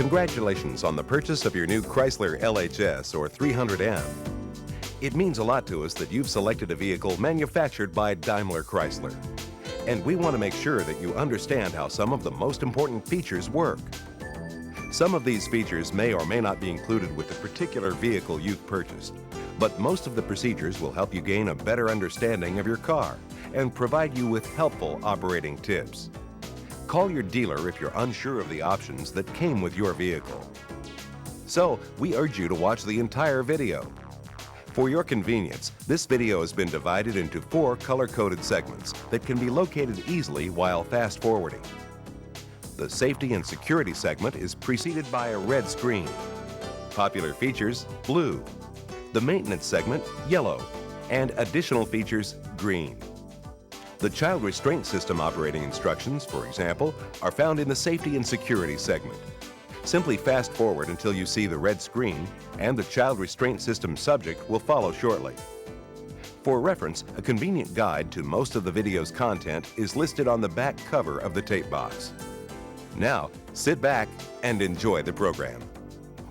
Congratulations on the purchase of your new Chrysler LHS or 300M. It means a lot to us that you've selected a vehicle manufactured by Daimler Chrysler. And we want to make sure that you understand how some of the most important features work. Some of these features may or may not be included with the particular vehicle you've purchased, but most of the procedures will help you gain a better understanding of your car and provide you with helpful operating tips. Call your dealer if you're unsure of the options that came with your vehicle. So, we urge you to watch the entire video. For your convenience, this video has been divided into 4 color-coded segments that can be located easily while fast-forwarding. The safety and security segment is preceded by a red screen. Popular features, blue. The maintenance segment, yellow. And additional features, green. The child restraint system operating instructions, for example, are found in the safety and security segment. Simply fast forward until you see the red screen, and the child restraint system subject will follow shortly. For reference, a convenient guide to most of the video's content is listed on the back cover of the tape box. Now, sit back and enjoy the program.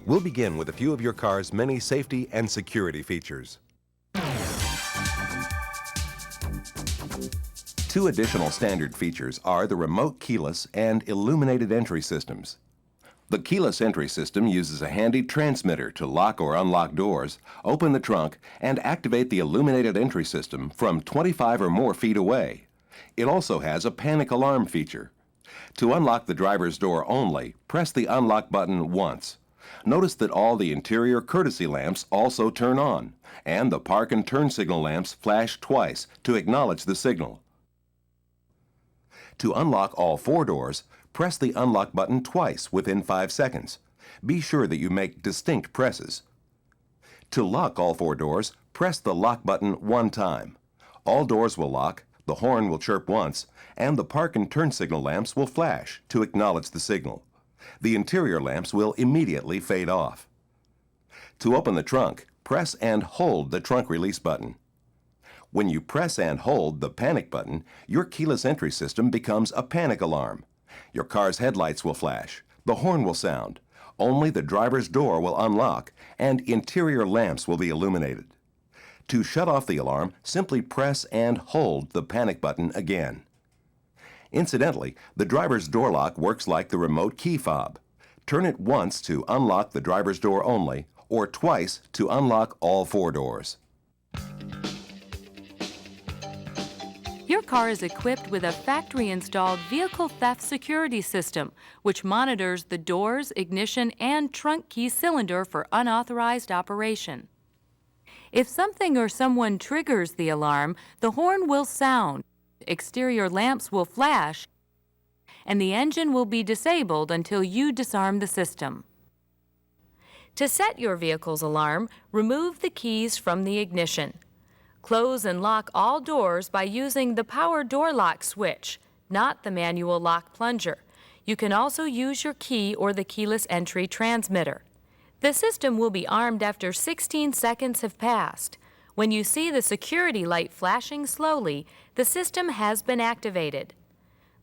We'll begin with a few of your car's many safety and security features. 2 additional standard features are the remote keyless and illuminated entry systems. The keyless entry system uses a handy transmitter to lock or unlock doors, open the trunk, and activate the illuminated entry system from 25 or more feet away. It also has a panic alarm feature. To unlock the driver's door only, press the unlock button once. Notice that all the interior courtesy lamps also turn on, and the park and turn signal lamps flash twice to acknowledge the signal. To unlock all 4 doors, press the unlock button twice within 5 seconds. Be sure that you make distinct presses. To lock all 4 doors, press the lock button 1 time. All doors will lock, the horn will chirp once, and the park and turn signal lamps will flash to acknowledge the signal. The interior lamps will immediately fade off. To open the trunk, press and hold the trunk release button. When you press and hold the panic button, your keyless entry system becomes a panic alarm. Your car's headlights will flash, the horn will sound, only the driver's door will unlock, and interior lamps will be illuminated. To shut off the alarm, simply press and hold the panic button again. Incidentally, the driver's door lock works like the remote key fob. Turn it once to unlock the driver's door only, or twice to unlock all 4 doors. Your car is equipped with a factory-installed vehicle theft security system, which monitors the doors, ignition, and trunk key cylinder for unauthorized operation. If something or someone triggers the alarm, the horn will sound, exterior lamps will flash, and the engine will be disabled until you disarm the system. To set your vehicle's alarm, remove the keys from the ignition. Close and lock all doors by using the power door lock switch, not the manual lock plunger. You can also use your key or the keyless entry transmitter. The system will be armed after 16 seconds have passed. When you see the security light flashing slowly, the system has been activated.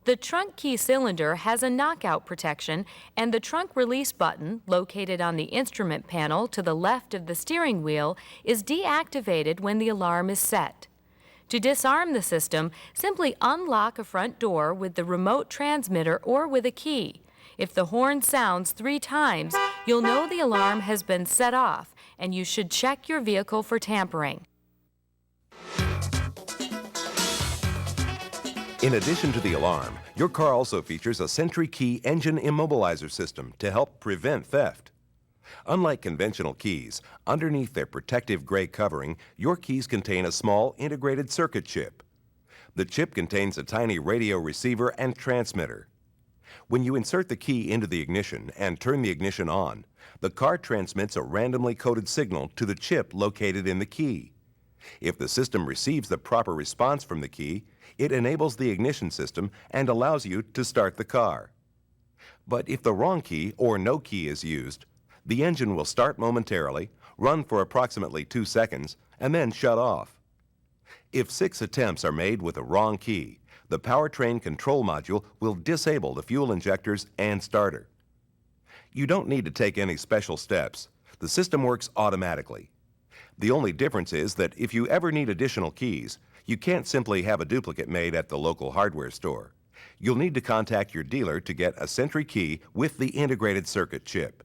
The trunk key cylinder has a knockout protection, and the trunk release button, located on the instrument panel to the left of the steering wheel, is deactivated when the alarm is set. To disarm the system, simply unlock a front door with the remote transmitter or with a key. If the horn sounds 3 times, you'll know the alarm has been set off, and you should check your vehicle for tampering. In addition to the alarm, your car also features a Sentry Key engine immobilizer system to help prevent theft. Unlike conventional keys, underneath their protective gray covering, your keys contain a small integrated circuit chip. The chip contains a tiny radio receiver and transmitter. When you insert the key into the ignition and turn the ignition on, the car transmits a randomly coded signal to the chip located in the key. If the system receives the proper response from the key, it enables the ignition system and allows you to start the car. But if the wrong key or no key is used, the engine will start momentarily, run for approximately 2 seconds, and then shut off. If 6 attempts are made with the wrong key, the powertrain control module will disable the fuel injectors and starter. You don't need to take any special steps. The system works automatically. The only difference is that if you ever need additional keys, you can't simply have a duplicate made at the local hardware store. You'll need to contact your dealer to get a Sentry key with the integrated circuit chip.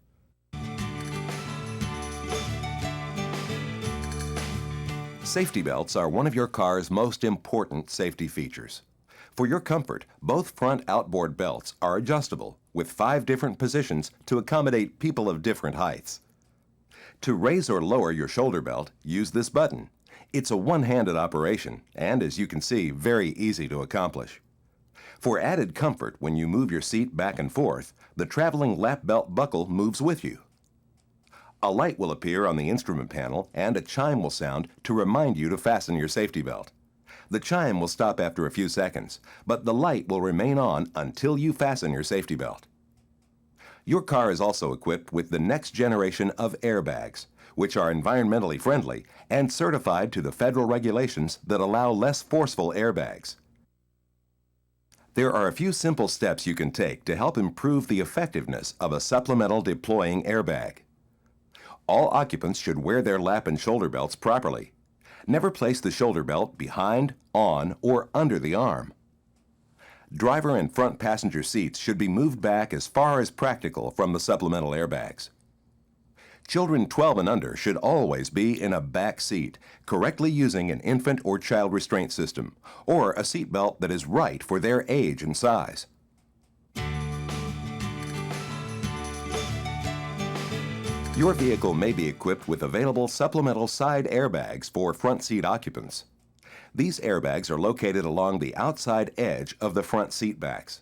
Safety belts are one of your car's most important safety features. For your comfort, both front outboard belts are adjustable with 5 different positions to accommodate people of different heights. To raise or lower your shoulder belt, use this button. It's a one-handed operation and, as you can see, very easy to accomplish. For added comfort when you move your seat back and forth, the traveling lap belt buckle moves with you. A light will appear on the instrument panel and a chime will sound to remind you to fasten your safety belt. The chime will stop after a few seconds, but the light will remain on until you fasten your safety belt. Your car is also equipped with the next generation of airbags, which are environmentally friendly and certified to the federal regulations that allow less forceful airbags. There are a few simple steps you can take to help improve the effectiveness of a supplemental deploying airbag. All occupants should wear their lap and shoulder belts properly. Never place the shoulder belt behind, on, or under the arm. Driver and front passenger seats should be moved back as far as practical from the supplemental airbags. Children 12 and under should always be in a back seat, correctly using an infant or child restraint system, or a seat belt that is right for their age and size. Your vehicle may be equipped with available supplemental side airbags for front seat occupants. These airbags are located along the outside edge of the front seat backs.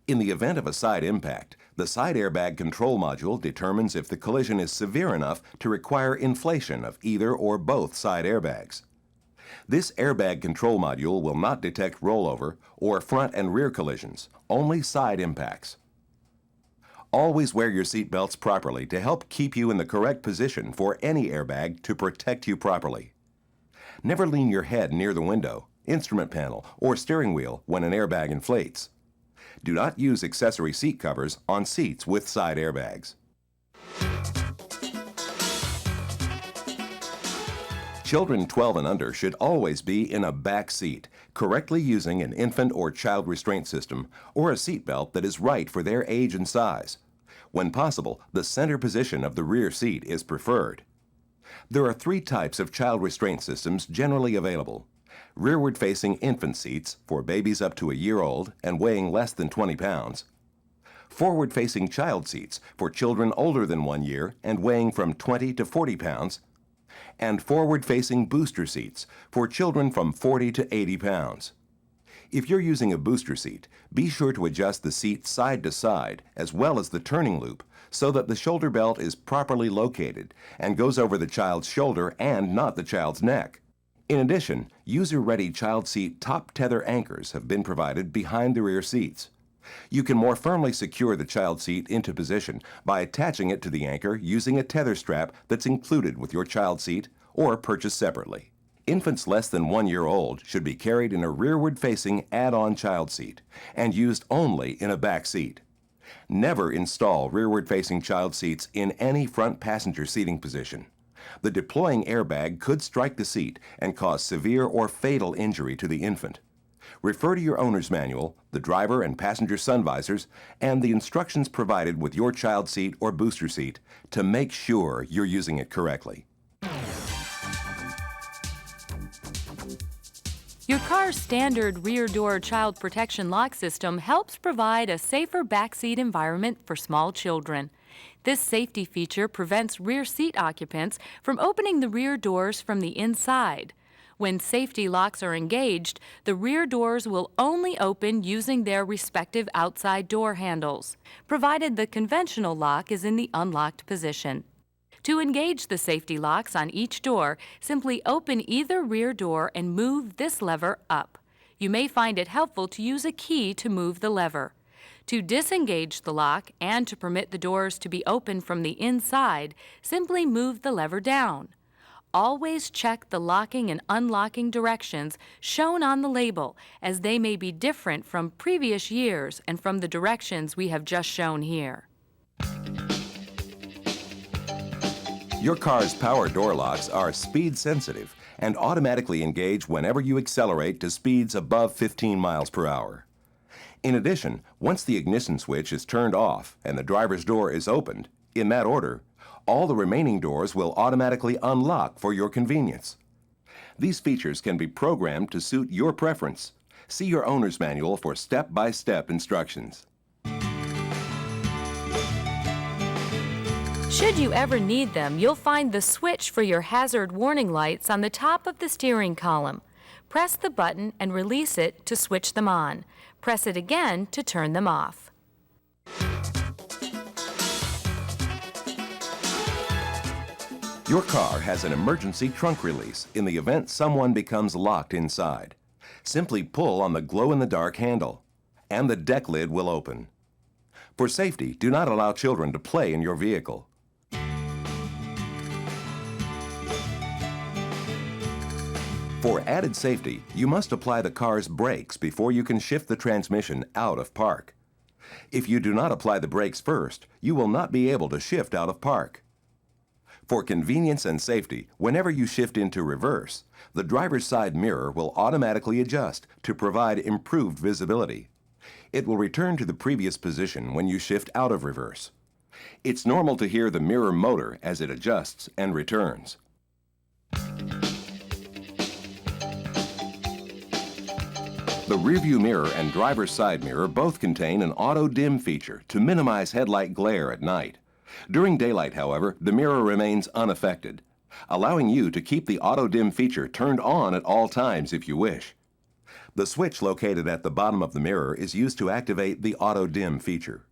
In the event of a side impact, the side airbag control module determines if the collision is severe enough to require inflation of either or both side airbags. This airbag control module will not detect rollover or front and rear collisions, only side impacts. Always wear your seat belts properly to help keep you in the correct position for any airbag to protect you properly. Never lean your head near the window, instrument panel, or steering wheel when an airbag inflates. Do not use accessory seat covers on seats with side airbags. Children 12 and under should always be in a back seat, correctly using an infant or child restraint system or a seat belt that is right for their age and size. When possible, the center position of the rear seat is preferred. There are 3 types of child restraint systems generally available. Rearward-facing infant seats for babies up to a year old and weighing less than 20 pounds. Forward-facing child seats for children older than 1 year and weighing from 20 to 40 pounds. And forward-facing booster seats for children from 40 to 80 pounds. If you're using a booster seat, be sure to adjust the seat side to side as well as the turning loop so that the shoulder belt is properly located and goes over the child's shoulder and not the child's neck. In addition, user-ready child seat top tether anchors have been provided behind the rear seats. You can more firmly secure the child seat into position by attaching it to the anchor using a tether strap that's included with your child seat or purchased separately. Infants less than 1 year old should be carried in a rearward-facing add-on child seat and used only in a back seat. Never install rearward-facing child seats in any front passenger seating position. The deploying airbag could strike the seat and cause severe or fatal injury to the infant. Refer to your owner's manual, the driver and passenger sun visors, and the instructions provided with your child seat or booster seat to make sure you're using it correctly. Your car's standard rear door child protection lock system helps provide a safer backseat environment for small children. This safety feature prevents rear seat occupants from opening the rear doors from the inside. When safety locks are engaged, the rear doors will only open using their respective outside door handles, provided the conventional lock is in the unlocked position. To engage the safety locks on each door, simply open either rear door and move this lever up. You may find it helpful to use a key to move the lever. To disengage the lock and to permit the doors to be opened from the inside, simply move the lever down. Always check the locking and unlocking directions shown on the label, as they may be different from previous years and from the directions we have just shown here. Your car's power door locks are speed sensitive and automatically engage whenever you accelerate to speeds above 15 miles per hour. In addition, once the ignition switch is turned off and the driver's door is opened, in that order, all the remaining doors will automatically unlock for your convenience. These features can be programmed to suit your preference. See your owner's manual for step-by-step instructions. Should you ever need them, you'll find the switch for your hazard warning lights on the top of the steering column. Press the button and release it to switch them on. Press it again to turn them off. Your car has an emergency trunk release in the event someone becomes locked inside. Simply pull on the glow-in-the-dark handle, and the deck lid will open. For safety, do not allow children to play in your vehicle. For added safety, you must apply the car's brakes before you can shift the transmission out of park. If you do not apply the brakes first, you will not be able to shift out of park. For convenience and safety, whenever you shift into reverse, the driver's side mirror will automatically adjust to provide improved visibility. It will return to the previous position when you shift out of reverse. It's normal to hear the mirror motor as it adjusts and returns. The rearview mirror and driver's side mirror both contain an auto-dim feature to minimize headlight glare at night. During daylight, however, the mirror remains unaffected, allowing you to keep the auto-dim feature turned on at all times if you wish. The switch located at the bottom of the mirror is used to activate the auto-dim feature.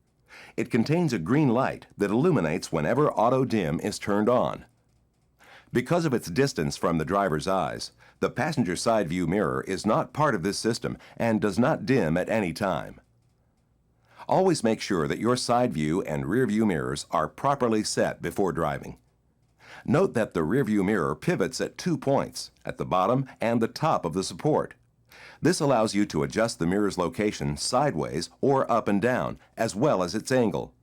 It contains a green light that illuminates whenever auto-dim is turned on. Because of its distance from the driver's eyes, the passenger side view mirror is not part of this system and does not dim at any time. Always make sure that your side view and rear view mirrors are properly set before driving. Note that the rear view mirror pivots at 2 points, at the bottom and the top of the support. This allows you to adjust the mirror's location sideways or up and down, as well as its angle.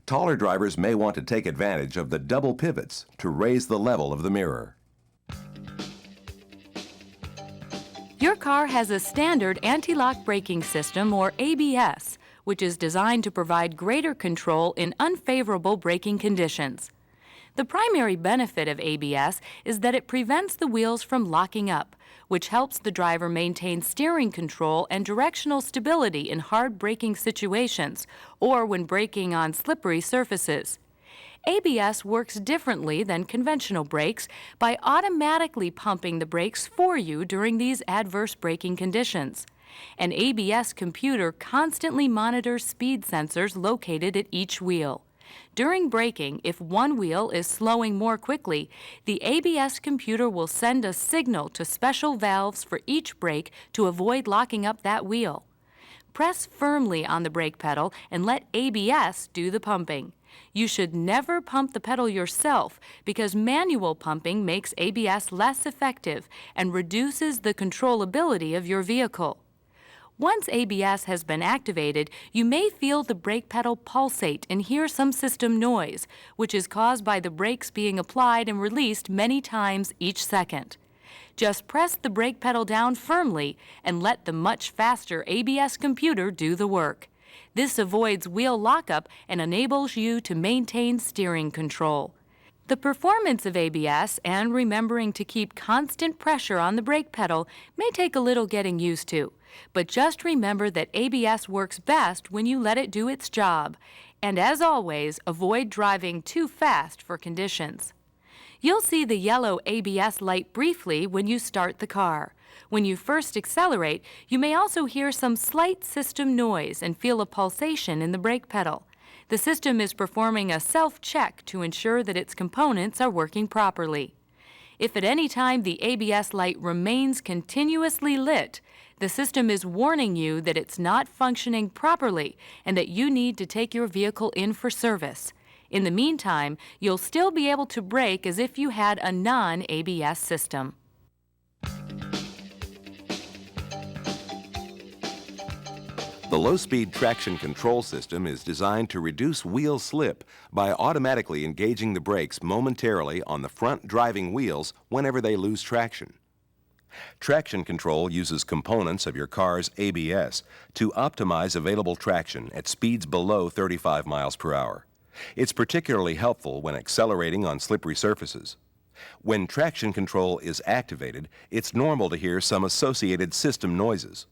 Taller drivers may want to take advantage of the double pivots to raise the level of the mirror. Your car has a standard anti-lock braking system, or ABS, which is designed to provide greater control in unfavorable braking conditions. The primary benefit of ABS is that it prevents the wheels from locking up, which helps the driver maintain steering control and directional stability in hard braking situations or when braking on slippery surfaces. ABS works differently than conventional brakes by automatically pumping the brakes for you during these adverse braking conditions. An ABS computer constantly monitors speed sensors located at each wheel. During braking, if one wheel is slowing more quickly, the ABS computer will send a signal to special valves for each brake to avoid locking up that wheel. Press firmly on the brake pedal and let ABS do the pumping. You should never pump the pedal yourself because manual pumping makes ABS less effective and reduces the controllability of your vehicle. Once ABS has been activated, you may feel the brake pedal pulsate and hear some system noise, which is caused by the brakes being applied and released many times each second. Just press the brake pedal down firmly and let the much faster ABS computer do the work. This avoids wheel lockup and enables you to maintain steering control. The performance of ABS and remembering to keep constant pressure on the brake pedal may take a little getting used to, but just remember that ABS works best when you let it do its job. And as always, avoid driving too fast for conditions. You'll see the yellow ABS light briefly when you start the car. When you first accelerate, you may also hear some slight system noise and feel a pulsation in the brake pedal. The system is performing a self-check to ensure that its components are working properly. If at any time the ABS light remains continuously lit, the system is warning you that it's not functioning properly and that you need to take your vehicle in for service. In the meantime, you'll still be able to brake as if you had a non-ABS system. The low-speed traction control system is designed to reduce wheel slip by automatically engaging the brakes momentarily on the front driving wheels whenever they lose traction. Traction control uses components of your car's ABS to optimize available traction at speeds below 35 miles per hour. It's particularly helpful when accelerating on slippery surfaces. When traction control is activated, it's normal to hear some associated system noises.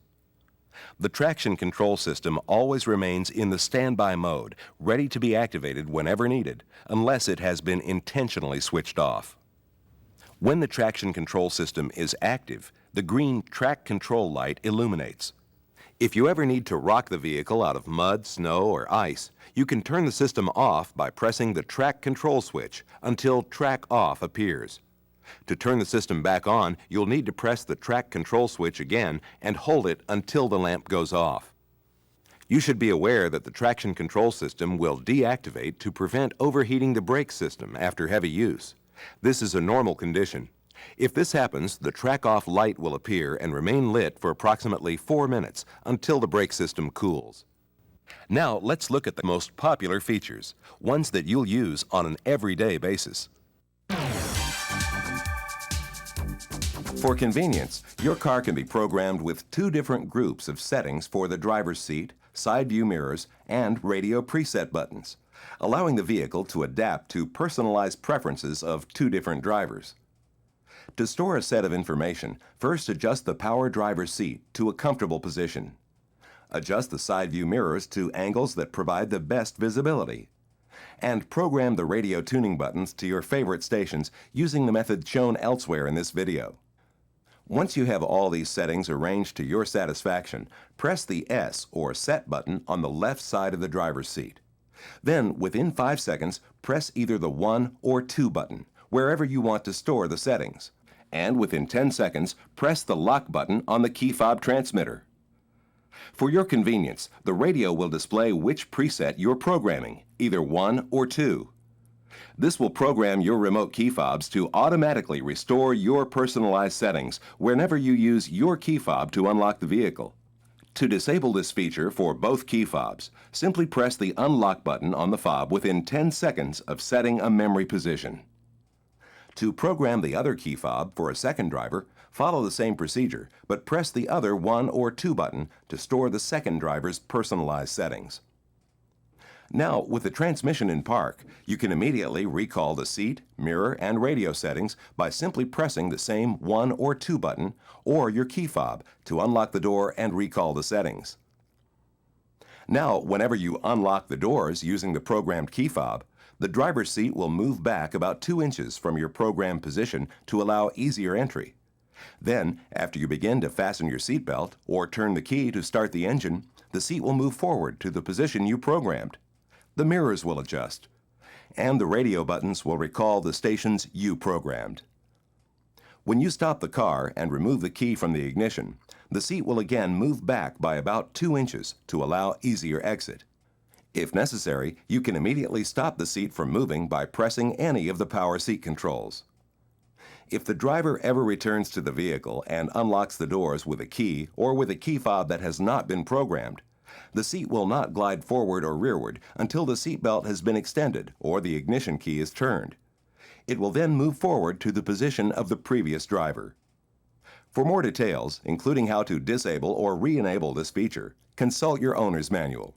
The traction control system always remains in the standby mode, ready to be activated whenever needed, unless it has been intentionally switched off. When the traction control system is active, the green track control light illuminates. If you ever need to rock the vehicle out of mud, snow, or ice, you can turn the system off by pressing the track control switch until track off appears. To turn the system back on, you'll need to press the track control switch again and hold it until the lamp goes off. You should be aware that the traction control system will deactivate to prevent overheating the brake system after heavy use. This is a normal condition. If this happens, the track-off light will appear and remain lit for approximately 4 minutes until the brake system cools. Now, let's look at the most popular features, ones that you'll use on an everyday basis. For convenience, your car can be programmed with 2 different groups of settings for the driver's seat, side view mirrors, and radio preset buttons, allowing the vehicle to adapt to personalized preferences of 2 different drivers. To store a set of information, first adjust the power driver's seat to a comfortable position. Adjust the side view mirrors to angles that provide the best visibility. And program the radio tuning buttons to your favorite stations using the method shown elsewhere in this video. Once you have all these settings arranged to your satisfaction, press the S or Set button on the left side of the driver's seat. Then, within 5 seconds, press either the 1 or 2 button, wherever you want to store the settings. And within 10 seconds, press the lock button on the key fob transmitter. For your convenience, the radio will display which preset you're programming, either 1 or 2. This will program your remote key fobs to automatically restore your personalized settings whenever you use your key fob to unlock the vehicle. To disable this feature for both key fobs, simply press the unlock button on the fob within 10 seconds of setting a memory position. To program the other key fob for a second driver, follow the same procedure, but press the other 1 or 2 button to store the second driver's personalized settings. Now, with the transmission in park, you can immediately recall the seat, mirror, and radio settings by simply pressing the same 1 or 2 button or your key fob to unlock the door and recall the settings. Now, whenever you unlock the doors using the programmed key fob, the driver's seat will move back about 2 inches from your programmed position to allow easier entry. Then, after you begin to fasten your seatbelt or turn the key to start the engine, the seat will move forward to the position you programmed. The mirrors will adjust, and the radio buttons will recall the stations you programmed. When you stop the car and remove the key from the ignition, the seat will again move back by about 2 inches to allow easier exit. If necessary, you can immediately stop the seat from moving by pressing any of the power seat controls. If the driver ever returns to the vehicle and unlocks the doors with a key or with a key fob that has not been programmed, the seat will not glide forward or rearward until the seat belt has been extended or the ignition key is turned. It will then move forward to the position of the previous driver. For more details, including how to disable or re-enable this feature, consult your owner's manual.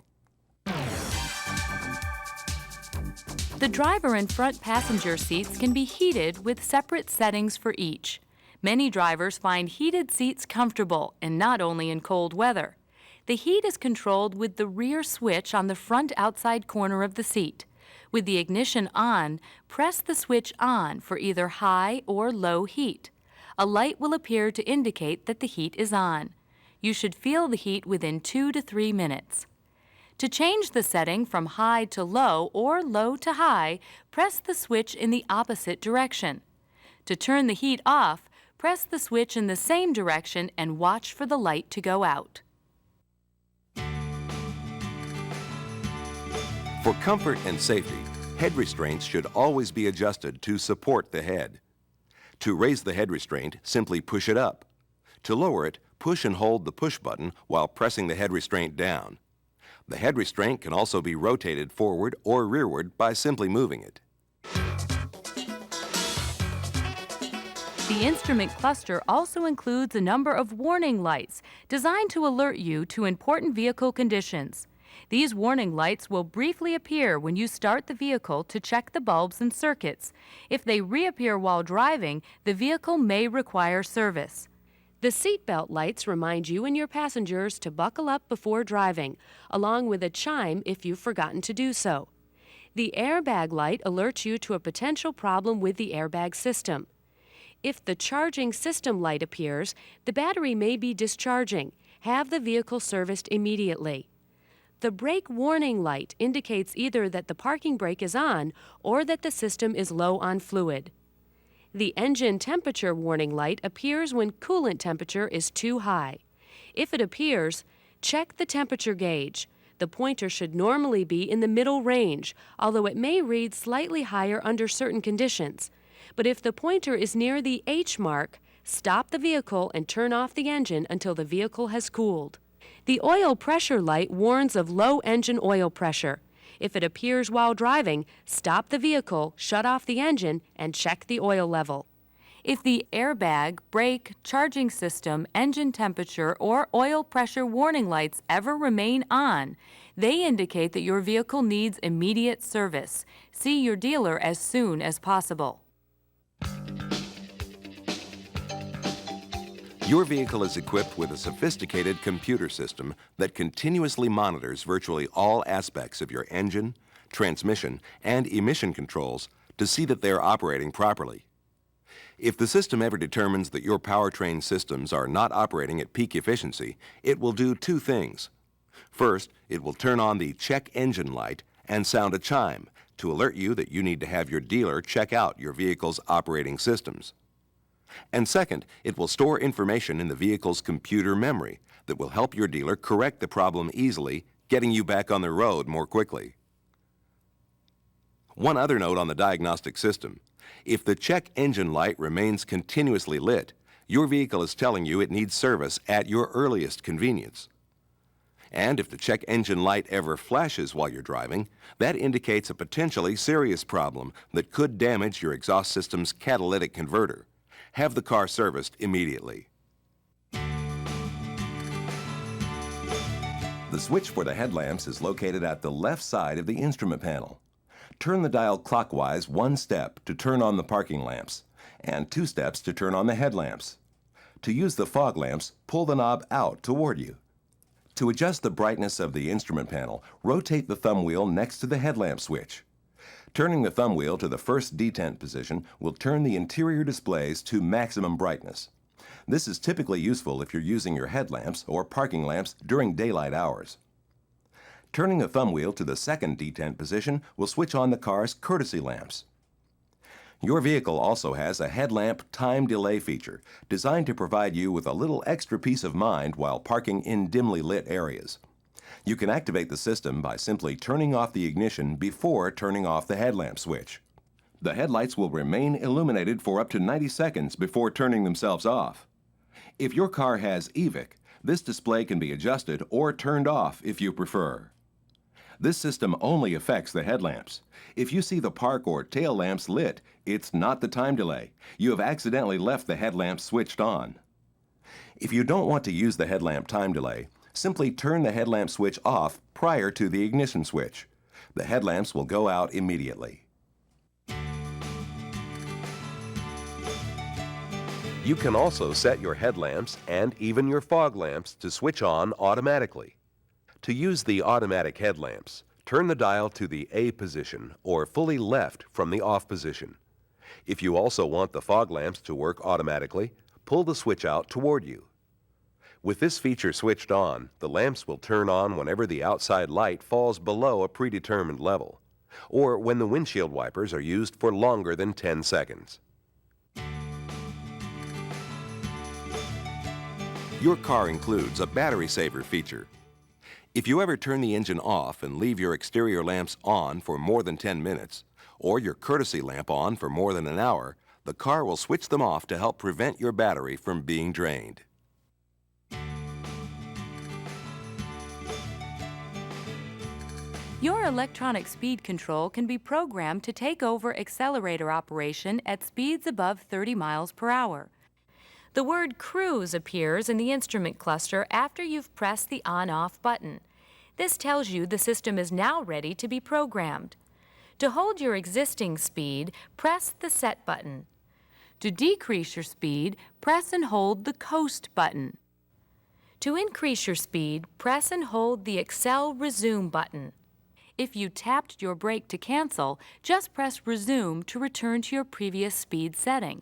The driver and front passenger seats can be heated with separate settings for each. Many drivers find heated seats comfortable, and not only in cold weather. The heat is controlled with the rear switch on the front outside corner of the seat. With the ignition on, press the switch on for either high or low heat. A light will appear to indicate that the heat is on. You should feel the heat within 2 to 3 minutes. To change the setting from high to low or low to high, press the switch in the opposite direction. To turn the heat off, press the switch in the same direction and watch for the light to go out. For comfort and safety, head restraints should always be adjusted to support the head. To raise the head restraint, simply push it up. To lower it, push and hold the push button while pressing the head restraint down. The head restraint can also be rotated forward or rearward by simply moving it. The instrument cluster also includes a number of warning lights designed to alert you to important vehicle conditions. These warning lights will briefly appear when you start the vehicle to check the bulbs and circuits. If they reappear while driving, the vehicle may require service. The seatbelt lights remind you and your passengers to buckle up before driving, along with a chime if you've forgotten to do so. The airbag light alerts you to a potential problem with the airbag system. If the charging system light appears, the battery may be discharging. Have the vehicle serviced immediately. The brake warning light indicates either that the parking brake is on or that the system is low on fluid. The engine temperature warning light appears when coolant temperature is too high. If it appears, check the temperature gauge. The pointer should normally be in the middle range, although it may read slightly higher under certain conditions. But if the pointer is near the H mark, stop the vehicle and turn off the engine until the vehicle has cooled. The oil pressure light warns of low engine oil pressure. If it appears while driving, stop the vehicle, shut off the engine, and check the oil level. If the airbag, brake, charging system, engine temperature, or oil pressure warning lights ever remain on, they indicate that your vehicle needs immediate service. See your dealer as soon as possible. Your vehicle is equipped with a sophisticated computer system that continuously monitors virtually all aspects of your engine, transmission, and emission controls to see that they are operating properly. If the system ever determines that your powertrain systems are not operating at peak efficiency, it will do two things. First, it will turn on the check engine light and sound a chime to alert you that you need to have your dealer check out your vehicle's operating systems. And second, it will store information in the vehicle's computer memory that will help your dealer correct the problem easily, getting you back on the road more quickly. One other note on the diagnostic system. If the check engine light remains continuously lit, your vehicle is telling you it needs service at your earliest convenience. And if the check engine light ever flashes while you're driving, that indicates a potentially serious problem that could damage your exhaust system's catalytic converter. Have the car serviced immediately. The switch for the headlamps is located at the left side of the instrument panel. Turn the dial clockwise 1 step to turn on the parking lamps, and 2 steps to turn on the headlamps. To use the fog lamps, pull the knob out toward you. To adjust the brightness of the instrument panel, rotate the thumb wheel next to the headlamp switch. Turning the thumb wheel to the first detent position will turn the interior displays to maximum brightness. This is typically useful if you're using your headlamps or parking lamps during daylight hours. Turning the thumb wheel to the second detent position will switch on the car's courtesy lamps. Your vehicle also has a headlamp time delay feature designed to provide you with a little extra peace of mind while parking in dimly lit areas. You can activate the system by simply turning off the ignition before turning off the headlamp switch. The headlights will remain illuminated for up to 90 seconds before turning themselves off. If your car has EVIC, this display can be adjusted or turned off if you prefer. This system only affects the headlamps. If you see the park or tail lamps lit, it's not the time delay. You have accidentally left the headlamps switched on. If you don't want to use the headlamp time delay, simply turn the headlamp switch off prior to the ignition switch. The headlamps will go out immediately. You can also set your headlamps and even your fog lamps to switch on automatically. To use the automatic headlamps, turn the dial to the A position or fully left from the off position. If you also want the fog lamps to work automatically, pull the switch out toward you. With this feature switched on, the lamps will turn on whenever the outside light falls below a predetermined level, or when the windshield wipers are used for longer than 10 seconds. Your car includes a battery saver feature. If you ever turn the engine off and leave your exterior lamps on for more than 10 minutes, or your courtesy lamp on for more than an hour, the car will switch them off to help prevent your battery from being drained. Your electronic speed control can be programmed to take over accelerator operation at speeds above 30 miles per hour. The word cruise appears in the instrument cluster after you've pressed the on-off button. This tells you the system is now ready to be programmed. To hold your existing speed, press the Set button. To decrease your speed, press and hold the Coast button. To increase your speed, press and hold the Accel Resume button. If you tapped your brake to cancel, just press Resume to return to your previous speed setting.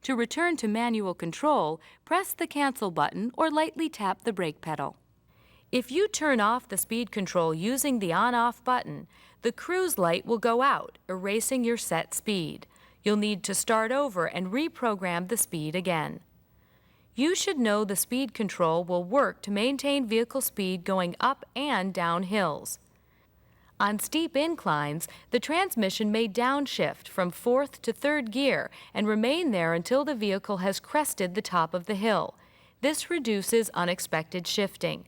To return to manual control, press the Cancel button or lightly tap the brake pedal. If you turn off the speed control using the on-off button, the cruise light will go out, erasing your set speed. You'll need to start over and reprogram the speed again. You should know the speed control will work to maintain vehicle speed going up and down hills. On steep inclines, the transmission may downshift from 4th to 3rd gear and remain there until the vehicle has crested the top of the hill. This reduces unexpected shifting.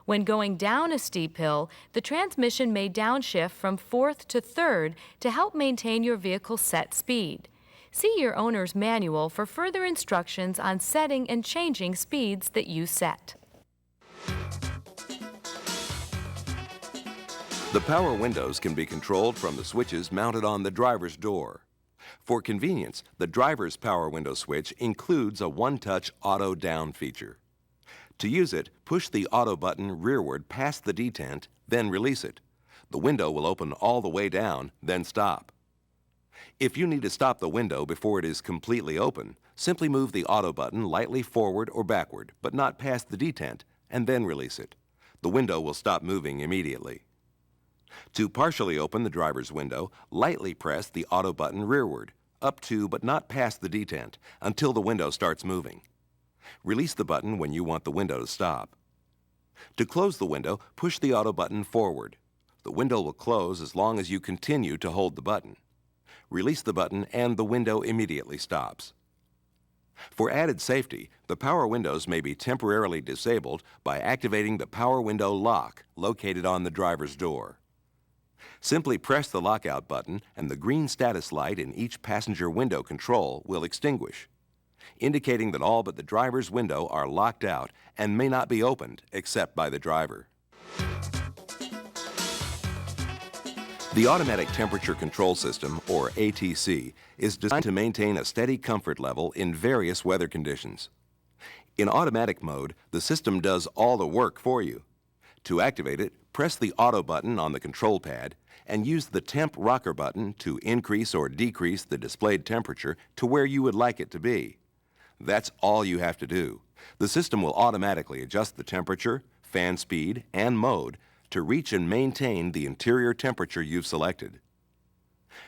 When going down a steep hill, the transmission may downshift from 4th to 3rd to help maintain your vehicle's set speed. See your owner's manual for further instructions on setting and changing speeds that you set. The power windows can be controlled from the switches mounted on the driver's door. For convenience, the driver's power window switch includes a one-touch auto down feature. To use it, push the auto button rearward past the detent, then release it. The window will open all the way down, then stop. If you need to stop the window before it is completely open, simply move the auto button lightly forward or backward, but not past the detent, and then release it. The window will stop moving immediately. To partially open the driver's window, lightly press the auto button rearward, up to but not past the detent, until the window starts moving. Release the button when you want the window to stop. To close the window, push the auto button forward. The window will close as long as you continue to hold the button. Release the button and the window immediately stops. For added safety, the power windows may be temporarily disabled by activating the power window lock located on the driver's door. Simply press the lockout button and the green status light in each passenger window control will extinguish, indicating that all but the driver's window are locked out and may not be opened except by the driver. The Automatic Temperature Control System, or ATC, is designed to maintain a steady comfort level in various weather conditions. In automatic mode, the system does all the work for you. To activate it, press the auto button on the control pad and use the temp rocker button to increase or decrease the displayed temperature to where you would like it to be. That's all you have to do. The system will automatically adjust the temperature, fan speed, and mode to reach and maintain the interior temperature you've selected.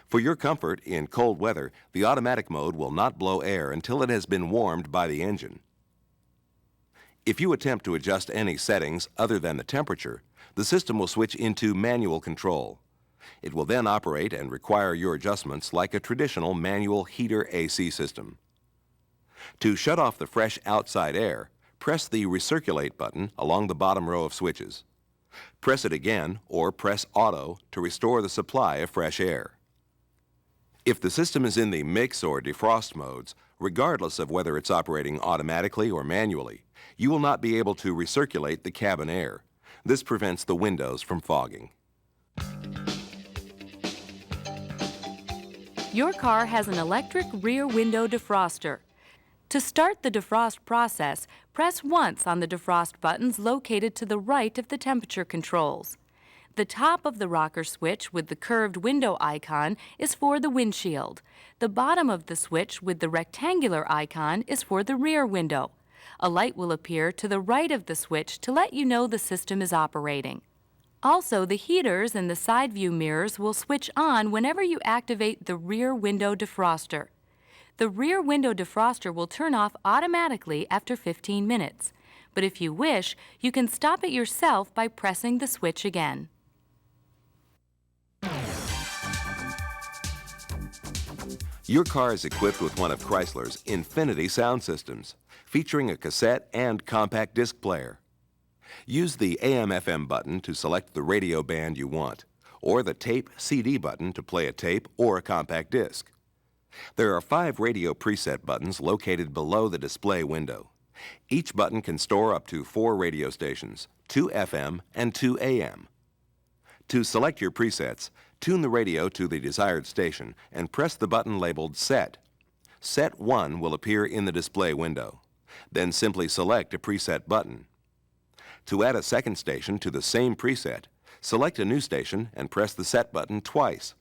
For your comfort in cold weather, the automatic mode will not blow air until it has been warmed by the engine. If you attempt to adjust any settings other than the temperature, the system will switch into manual control. It will then operate and require your adjustments like a traditional manual heater AC system. To shut off the fresh outside air, press the Recirculate button along the bottom row of switches. Press it again or press Auto to restore the supply of fresh air. If the system is in the mix or defrost modes, regardless of whether it's operating automatically or manually, you will not be able to recirculate the cabin air. This prevents the windows from fogging. Your car has an electric rear window defroster. To start the defrost process, press once on the defrost buttons located to the right of the temperature controls. The top of the rocker switch with the curved window icon is for the windshield. The bottom of the switch with the rectangular icon is for the rear window. A light will appear to the right of the switch to let you know the system is operating. Also, the heaters and the side view mirrors will switch on whenever you activate the rear window defroster. The rear window defroster will turn off automatically after 15 minutes. But if you wish, you can stop it yourself by pressing the switch again. Your car is equipped with one of Chrysler's Infinity sound systems, featuring a cassette and compact disc player. Use the AM/FM button to select the radio band you want, or the tape CD button to play a tape or a compact disc. There are 5 radio preset buttons located below the display window. Each button can store up to 4 radio stations, 2 FM and 2 AM. To select your presets, tune the radio to the desired station and press the button labeled Set. Set 1 will appear in the display window. Then simply select a preset button. To add a second station to the same preset, select a new station and press the Set button twice.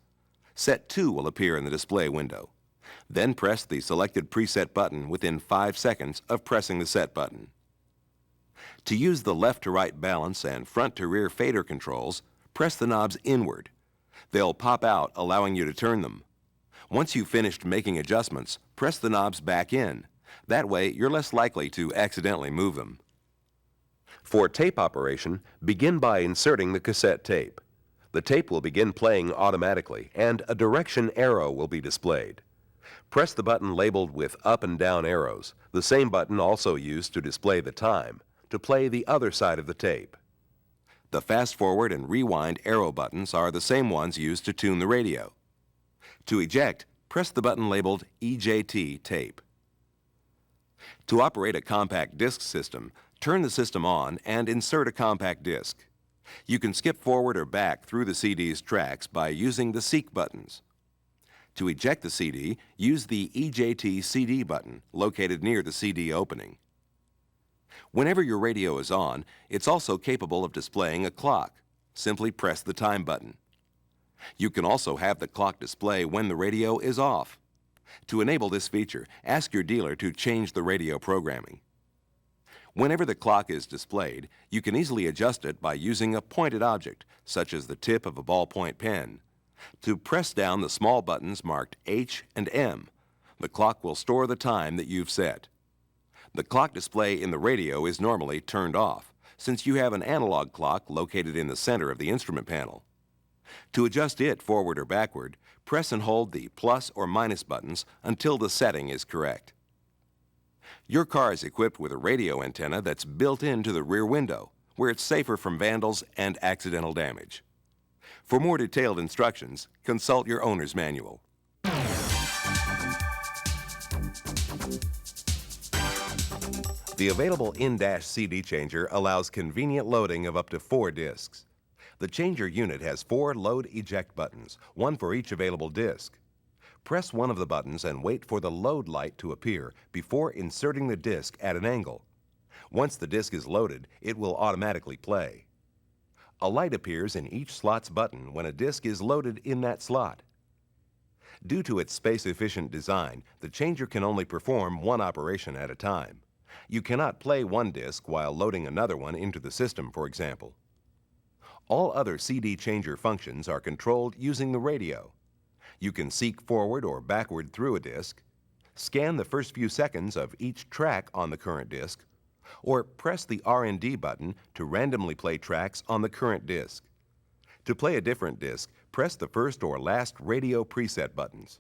Set 2 will appear in the display window. Then press the selected preset button within 5 seconds of pressing the Set button. To use the left to right balance and front to rear fader controls, press the knobs inward. They'll pop out, allowing you to turn them. Once you've finished making adjustments, press the knobs back in. That way, you're less likely to accidentally move them. For tape operation, begin by inserting the cassette tape. The tape will begin playing automatically, and a direction arrow will be displayed. Press the button labeled with up and down arrows, the same button also used to display the time, to play the other side of the tape. The fast forward and rewind arrow buttons are the same ones used to tune the radio. To eject, press the button labeled EJT tape. To operate a compact disc system, turn the system on and insert a compact disc. You can skip forward or back through the CD's tracks by using the Seek buttons. To eject the CD, use the EJT CD button located near the CD opening. Whenever your radio is on, it's also capable of displaying a clock. Simply press the time button. You can also have the clock display when the radio is off. To enable this feature, ask your dealer to change the radio programming. Whenever the clock is displayed, you can easily adjust it by using a pointed object, such as the tip of a ballpoint pen. To press down the small buttons marked H and M, the clock will store the time that you've set. The clock display in the radio is normally turned off, since you have an analog clock located in the center of the instrument panel. To adjust it forward or backward, press and hold the plus or minus buttons until the setting is correct. Your car is equipped with a radio antenna that's built into the rear window, where it's safer from vandals and accidental damage. For more detailed instructions, consult your owner's manual. The available in-dash CD changer allows convenient loading of up to 4 discs. The changer unit has 4 load-eject buttons, one for each available disc. Press one of the buttons and wait for the load light to appear before inserting the disc at an angle. Once the disc is loaded, it will automatically play. A light appears in each slot's button when a disc is loaded in that slot. Due to its space-efficient design, the changer can only perform one operation at a time. You cannot play one disc while loading another one into the system, for example. All other CD changer functions are controlled using the radio. You can seek forward or backward through a disc, scan the first few seconds of each track on the current disc, or press the R&D button to randomly play tracks on the current disc. To play a different disc, press the first or last radio preset buttons.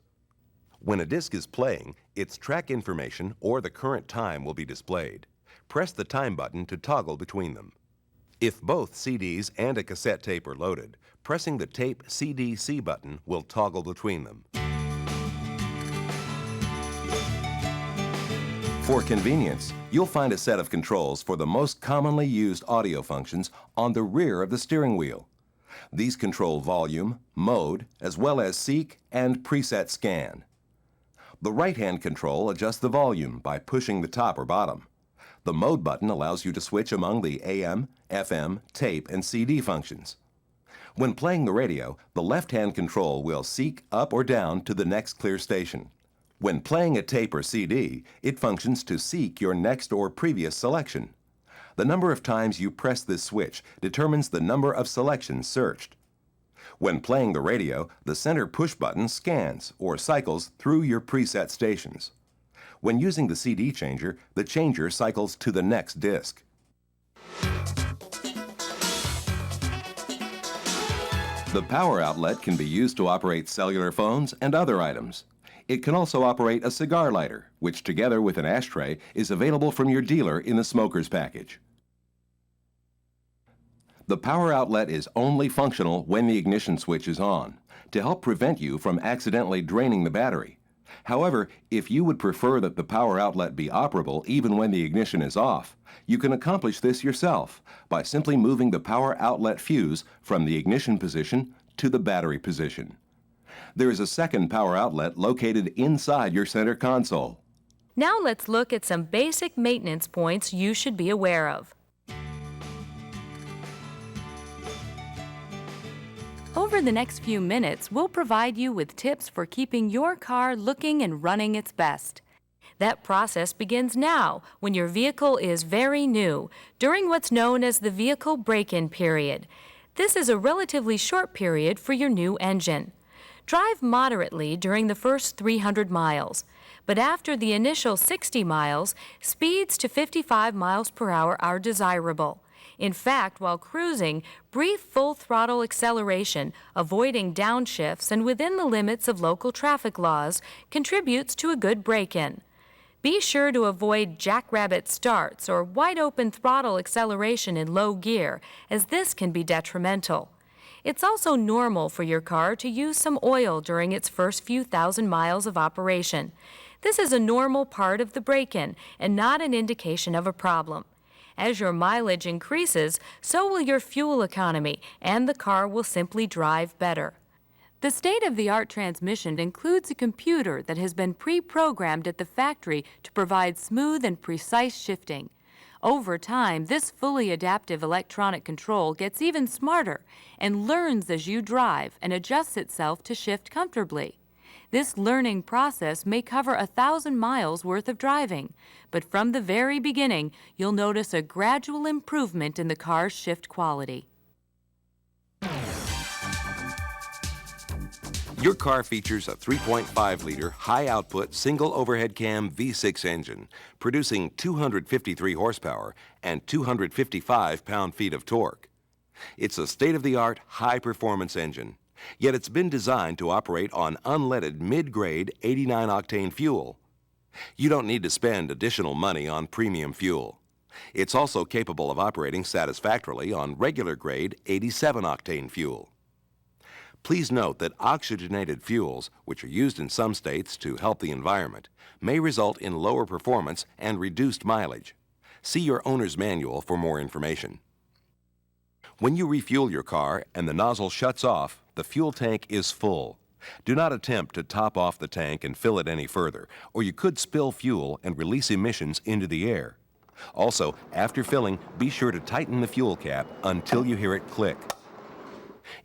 When a disc is playing, its track information or the current time will be displayed. Press the time button to toggle between them. If both CDs and a cassette tape are loaded, pressing the tape CDC button will toggle between them. For convenience, you'll find a set of controls for the most commonly used audio functions on the rear of the steering wheel. These control volume, mode, as well as seek and preset scan. The right-hand control adjusts the volume by pushing the top or bottom. The mode button allows you to switch among the AM, FM, tape, and CD functions. When playing the radio, the left-hand control will seek up or down to the next clear station. When playing a tape or CD, it functions to seek your next or previous selection. The number of times you press this switch determines the number of selections searched. When playing the radio, the center push button scans or cycles through your preset stations. When using the CD changer, the changer cycles to the next disc. The power outlet can be used to operate cellular phones and other items. It can also operate a cigar lighter, which together with an ashtray is available from your dealer in the smoker's package. The power outlet is only functional when the ignition switch is on, to help prevent you from accidentally draining the battery. However, if you would prefer that the power outlet be operable even when the ignition is off, you can accomplish this yourself by simply moving the power outlet fuse from the ignition position to the battery position. There is a second power outlet located inside your center console. Now let's look at some basic maintenance points you should be aware of. Over the next few minutes, we'll provide you with tips for keeping your car looking and running its best. That process begins now, when your vehicle is very new, during what's known as the vehicle break-in period. This is a relatively short period for your new engine. Drive moderately during the first 300 miles, but after the initial 60 miles, speeds to 55 miles per hour are desirable. In fact, while cruising, brief full throttle acceleration, avoiding downshifts and within the limits of local traffic laws, contributes to a good break-in. Be sure to avoid jackrabbit starts or wide-open throttle acceleration in low gear, as this can be detrimental. It's also normal for your car to use some oil during its first few thousand miles of operation. This is a normal part of the break-in and not an indication of a problem. As your mileage increases, so will your fuel economy, and the car will simply drive better. The state-of-the-art transmission includes a computer that has been pre-programmed at the factory to provide smooth and precise shifting. Over time, this fully adaptive electronic control gets even smarter and learns as you drive and adjusts itself to shift comfortably. This learning process may cover 1,000 miles worth of driving, but from the very beginning, you'll notice a gradual improvement in the car's shift quality. Your car features a 3.5-liter high-output single overhead cam V6 engine, producing 253 horsepower and 255 pound-feet of torque. It's a state-of-the-art high-performance engine, yet it's been designed to operate on unleaded mid-grade 89-octane fuel. You don't need to spend additional money on premium fuel. It's also capable of operating satisfactorily on regular-grade 87-octane fuel. Please note that oxygenated fuels, which are used in some states to help the environment, may result in lower performance and reduced mileage. See your owner's manual for more information. When you refuel your car and the nozzle shuts off, the fuel tank is full. Do not attempt to top off the tank and fill it any further, or you could spill fuel and release emissions into the air. Also, after filling, be sure to tighten the fuel cap until you hear it click.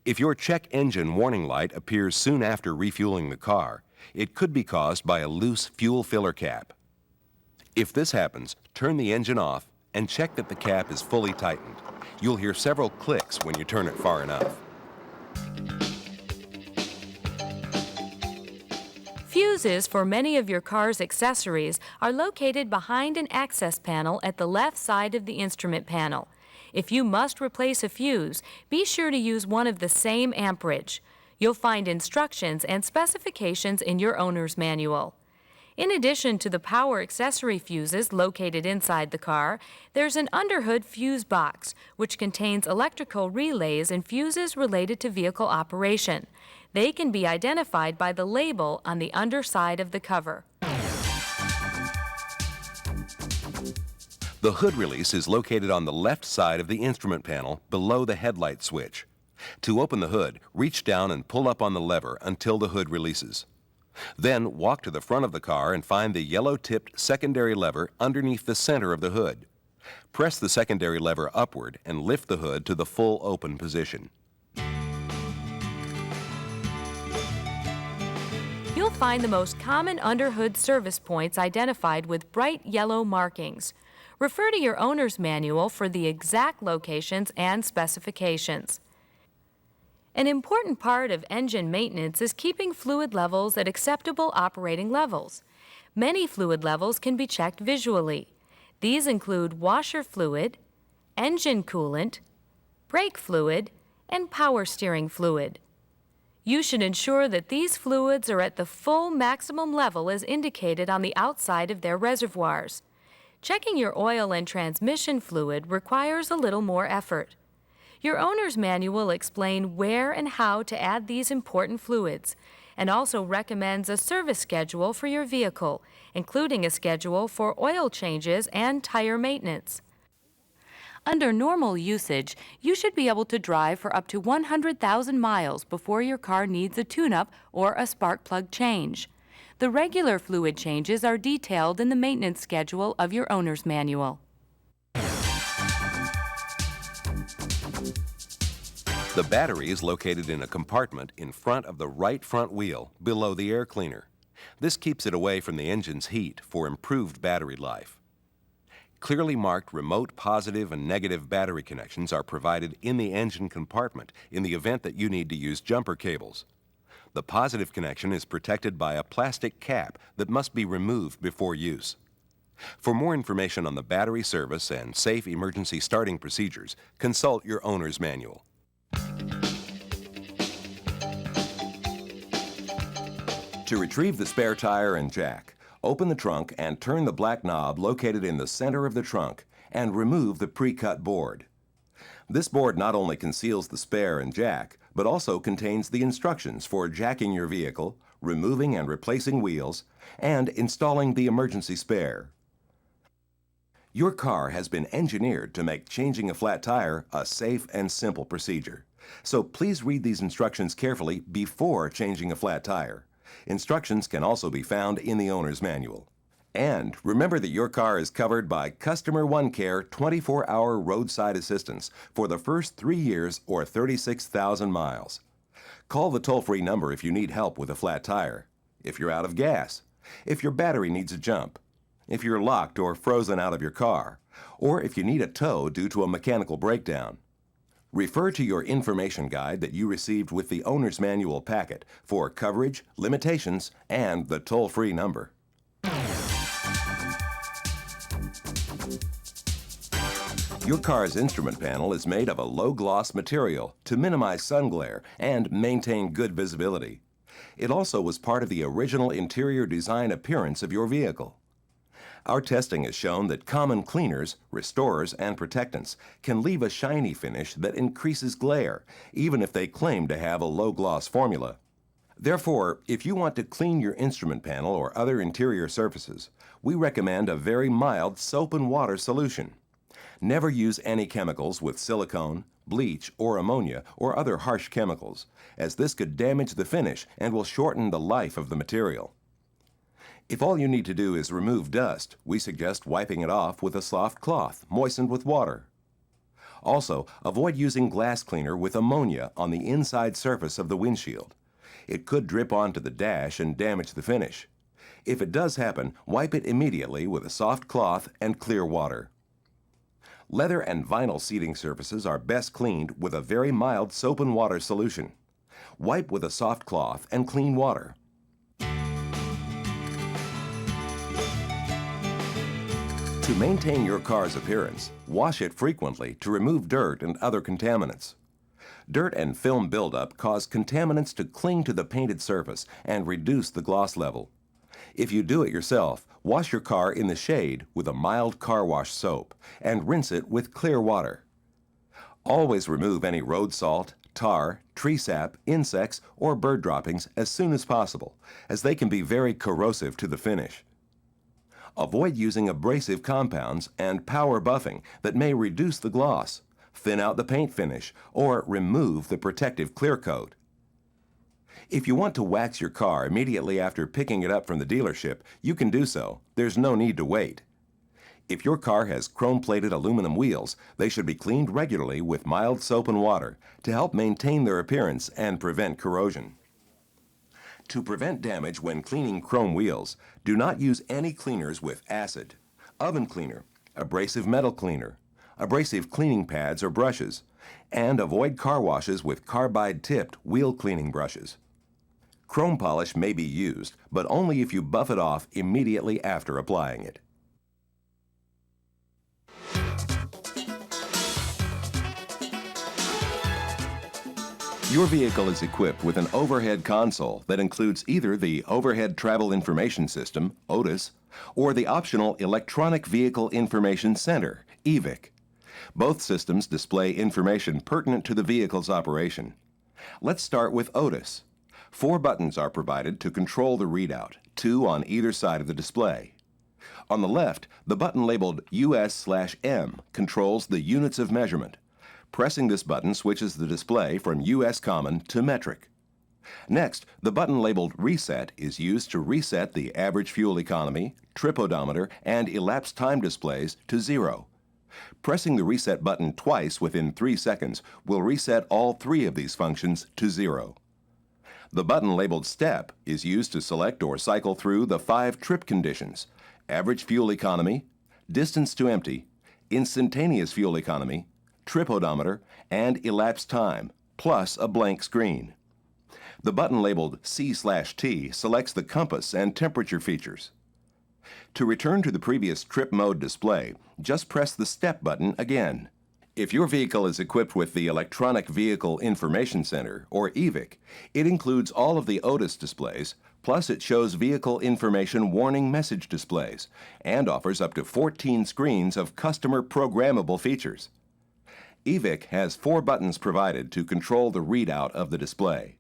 If your check engine warning light appears soon after refueling the car, it could be caused by a loose fuel filler cap. If this happens, turn the engine off and check that the cap is fully tightened. You'll hear several clicks when you turn it far enough. Fuses for many of your car's accessories are located behind an access panel at the left side of the instrument panel. If you must replace a fuse, be sure to use one of the same amperage. You'll find instructions and specifications in your owner's manual. In addition to the power accessory fuses located inside the car, there's an underhood fuse box, which contains electrical relays and fuses related to vehicle operation. They can be identified by the label on the underside of the cover. The hood release is located on the left side of the instrument panel below the headlight switch. To open the hood, reach down and pull up on the lever until the hood releases. Then walk to the front of the car and find the yellow-tipped secondary lever underneath the center of the hood. Press the secondary lever upward and lift the hood to the full open position. You'll find the most common underhood service points identified with bright yellow markings. Refer to your owner's manual for the exact locations and specifications. An important part of engine maintenance is keeping fluid levels at acceptable operating levels. Many fluid levels can be checked visually. These include washer fluid, engine coolant, brake fluid, and power steering fluid. You should ensure that these fluids are at the full maximum level as indicated on the outside of their reservoirs. Checking your oil and transmission fluid requires a little more effort. Your owner's manual will explain where and how to add these important fluids, and also recommends a service schedule for your vehicle, including a schedule for oil changes and tire maintenance. Under normal usage, you should be able to drive for up to 100,000 miles before your car needs a tune-up or a spark plug change. The regular fluid changes are detailed in the maintenance schedule of your owner's manual. The battery is located in a compartment in front of the right front wheel below the air cleaner. This keeps it away from the engine's heat for improved battery life. Clearly marked remote positive and negative battery connections are provided in the engine compartment in the event that you need to use jumper cables. The positive connection is protected by a plastic cap that must be removed before use. For more information on the battery service and safe emergency starting procedures, consult your owner's manual. To retrieve the spare tire and jack, open the trunk and turn the black knob located in the center of the trunk and remove the pre-cut board. This board not only conceals the spare and jack, but also contains the instructions for jacking your vehicle, removing and replacing wheels, and installing the emergency spare. Your car has been engineered to make changing a flat tire a safe and simple procedure. So please read these instructions carefully before changing a flat tire. Instructions can also be found in the owner's manual. And remember that your car is covered by Customer One Care 24-hour roadside assistance for the first 3 years or 36,000 miles. Call the toll-free number if you need help with a flat tire, if you're out of gas, if your battery needs a jump, if you're locked or frozen out of your car, or if you need a tow due to a mechanical breakdown. Refer to your information guide that you received with the owner's manual packet for coverage, limitations, and the toll-free number. Your car's instrument panel is made of a low-gloss material to minimize sun glare and maintain good visibility. It also was part of the original interior design appearance of your vehicle. Our testing has shown that common cleaners, restorers, and protectants can leave a shiny finish that increases glare, even if they claim to have a low-gloss formula. Therefore, if you want to clean your instrument panel or other interior surfaces, we recommend a very mild soap and water solution. Never use any chemicals with silicone, bleach, or ammonia or other harsh chemicals, as this could damage the finish and will shorten the life of the material. If all you need to do is remove dust, we suggest wiping it off with a soft cloth moistened with water. Also, avoid using glass cleaner with ammonia on the inside surface of the windshield. It could drip onto the dash and damage the finish. If it does happen, wipe it immediately with a soft cloth and clear water. Leather and vinyl seating surfaces are best cleaned with a very mild soap and water solution. Wipe with a soft cloth and clean water. To maintain your car's appearance, wash it frequently to remove dirt and other contaminants. Dirt and film buildup cause contaminants to cling to the painted surface and reduce the gloss level. If you do it yourself, wash your car in the shade with a mild car wash soap and rinse it with clear water. Always remove any road salt, tar, tree sap, insects, or bird droppings as soon as possible, as they can be very corrosive to the finish. Avoid using abrasive compounds and power buffing that may reduce the gloss, thin out the paint finish, or remove the protective clear coat. If you want to wax your car immediately after picking it up from the dealership, you can do so. There's no need to wait. If your car has chrome-plated aluminum wheels, they should be cleaned regularly with mild soap and water to help maintain their appearance and prevent corrosion. To prevent damage when cleaning chrome wheels, do not use any cleaners with acid, oven cleaner, abrasive metal cleaner, abrasive cleaning pads or brushes, and avoid car washes with carbide-tipped wheel cleaning brushes. Chrome polish may be used, but only if you buff it off immediately after applying it. Your vehicle is equipped with an overhead console that includes either the Overhead Travel Information System, OTIS, or the optional Electronic Vehicle Information Center, EVIC. Both systems display information pertinent to the vehicle's operation. Let's start with Otis. 4 buttons are provided to control the readout, 2 on either side of the display. On the left, the button labeled US/M controls the units of measurement. Pressing this button switches the display from US common to metric. Next, the button labeled Reset is used to reset the average fuel economy, trip odometer, and elapsed time displays to 0. Pressing the Reset button twice within 3 seconds will reset all 3 of these functions to 0. The button labeled Step is used to select or cycle through the 5 trip conditions: average fuel economy, distance to empty, instantaneous fuel economy, trip odometer, and elapsed time, plus a blank screen. The button labeled C/T selects the compass and temperature features. To return to the previous trip mode display, just press the Step button again. If your vehicle is equipped with the Electronic Vehicle Information Center, or EVIC, it includes all of the Otis displays, plus it shows vehicle information warning message displays, and offers up to 14 screens of customer programmable features. EVIC has 4 buttons provided to control the readout of the display.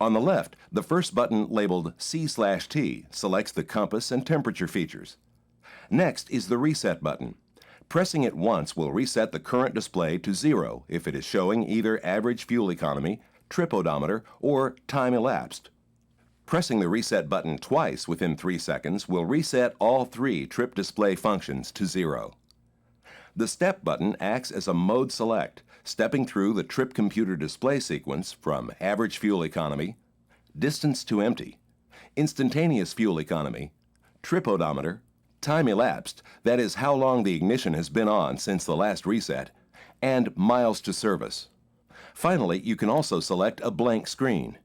On the left, the first button labeled C/T selects the compass and temperature features. Next is the Reset button. Pressing it once will reset the current display to 0 if it is showing either average fuel economy, trip odometer, or time elapsed. Pressing the Reset button twice within 3 seconds will reset all 3 trip display functions to 0. The Step button acts as a mode select, stepping through the trip computer display sequence from average fuel economy, distance to empty, instantaneous fuel economy, trip odometer, time elapsed, that is how long the ignition has been on since the last reset, and miles to service. Finally, you can also select a blank screen.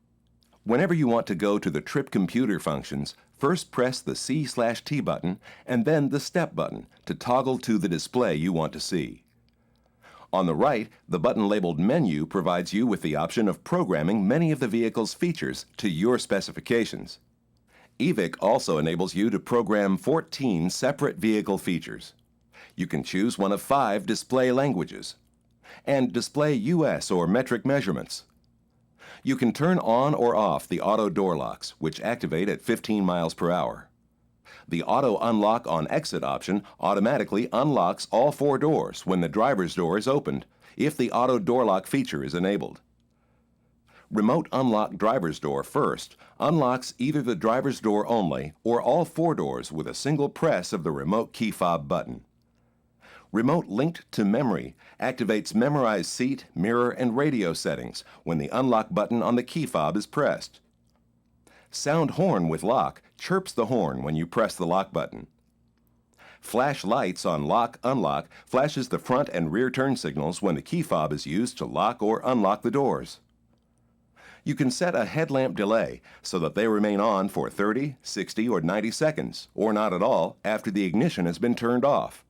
Whenever you want to go to the trip computer functions, first press the C/T button and then the Step button to toggle to the display you want to see. On the right, the button labeled Menu provides you with the option of programming many of the vehicle's features to your specifications. EVIC also enables you to program 14 separate vehicle features. You can choose one of 5 display languages and display US or metric measurements. You can turn on or off the auto door locks, which activate at 15 miles per hour. The Auto Unlock on Exit option automatically unlocks all 4 doors when the driver's door is opened, if the auto door lock feature is enabled. Remote Unlock Driver's Door First unlocks either the driver's door only or all 4 doors with a single press of the remote key fob button. Remote Linked to Memory activates memorized seat, mirror, and radio settings when the unlock button on the key fob is pressed. Sound Horn with Lock chirps the horn when you press the lock button. Flash Lights on Lock Unlock flashes the front and rear turn signals when the key fob is used to lock or unlock the doors. You can set a headlamp delay so that they remain on for 30, 60, or 90 seconds, or not at all, after the ignition has been turned off.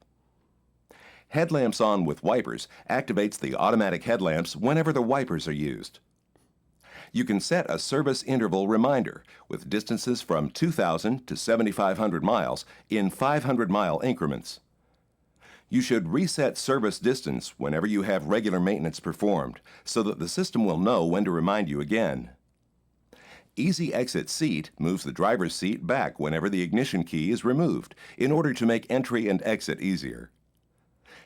Headlamps on with wipers activates the automatic headlamps whenever the wipers are used. You can set a service interval reminder with distances from 2,000 to 7,500 miles in 500-mile increments. You should reset service distance whenever you have regular maintenance performed so that the system will know when to remind you again. Easy Exit Seat moves the driver's seat back whenever the ignition key is removed in order to make entry and exit easier.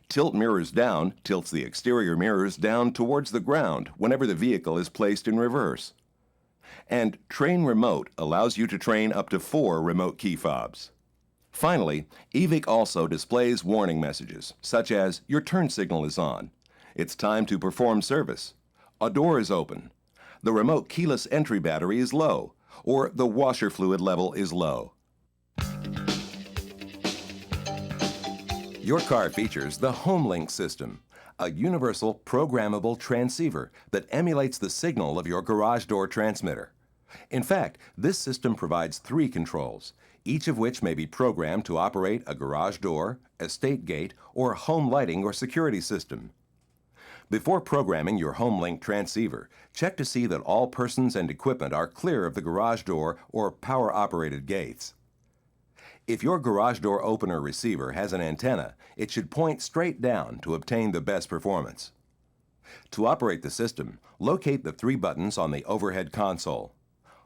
Tilt Mirrors Down tilts the exterior mirrors down towards the ground whenever the vehicle is placed in reverse. And Train Remote allows you to train up to 4 remote key fobs. Finally, EVIC also displays warning messages, such as your turn signal is on, it's time to perform service, a door is open, the remote keyless entry battery is low, or the washer fluid level is low. Your car features the HomeLink system, a universal programmable transceiver that emulates the signal of your garage door transmitter. In fact, this system provides 3 controls, each of which may be programmed to operate a garage door, estate gate, or home lighting or security system. Before programming your HomeLink transceiver, check to see that all persons and equipment are clear of the garage door or power-operated gates. If your garage door opener receiver has an antenna, it should point straight down to obtain the best performance. To operate the system, locate the 3 buttons on the overhead console.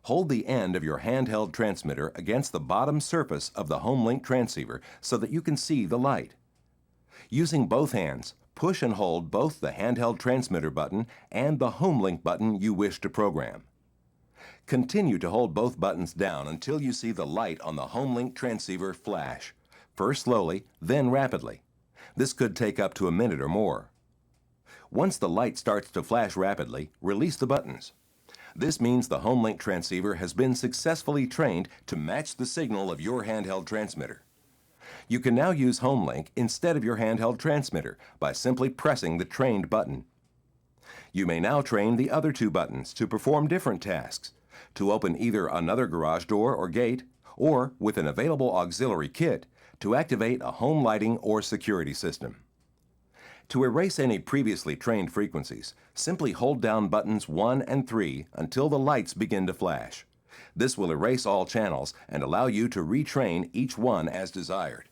Hold the end of your handheld transmitter against the bottom surface of the HomeLink transceiver so that you can see the light. Using both hands, push and hold both the handheld transmitter button and the HomeLink button you wish to program. Continue to hold both buttons down until you see the light on the HomeLink transceiver flash, first slowly, then rapidly. This could take up to a minute or more. Once the light starts to flash rapidly, release the buttons. This means the HomeLink transceiver has been successfully trained to match the signal of your handheld transmitter. You can now use HomeLink instead of your handheld transmitter by simply pressing the trained button. You may now train the other 2 buttons to perform different tasks, to open either another garage door or gate, or, with an available auxiliary kit, to activate a home lighting or security system. To erase any previously trained frequencies, simply hold down buttons 1 and 3 until the lights begin to flash. This will erase all channels and allow you to retrain each one as desired.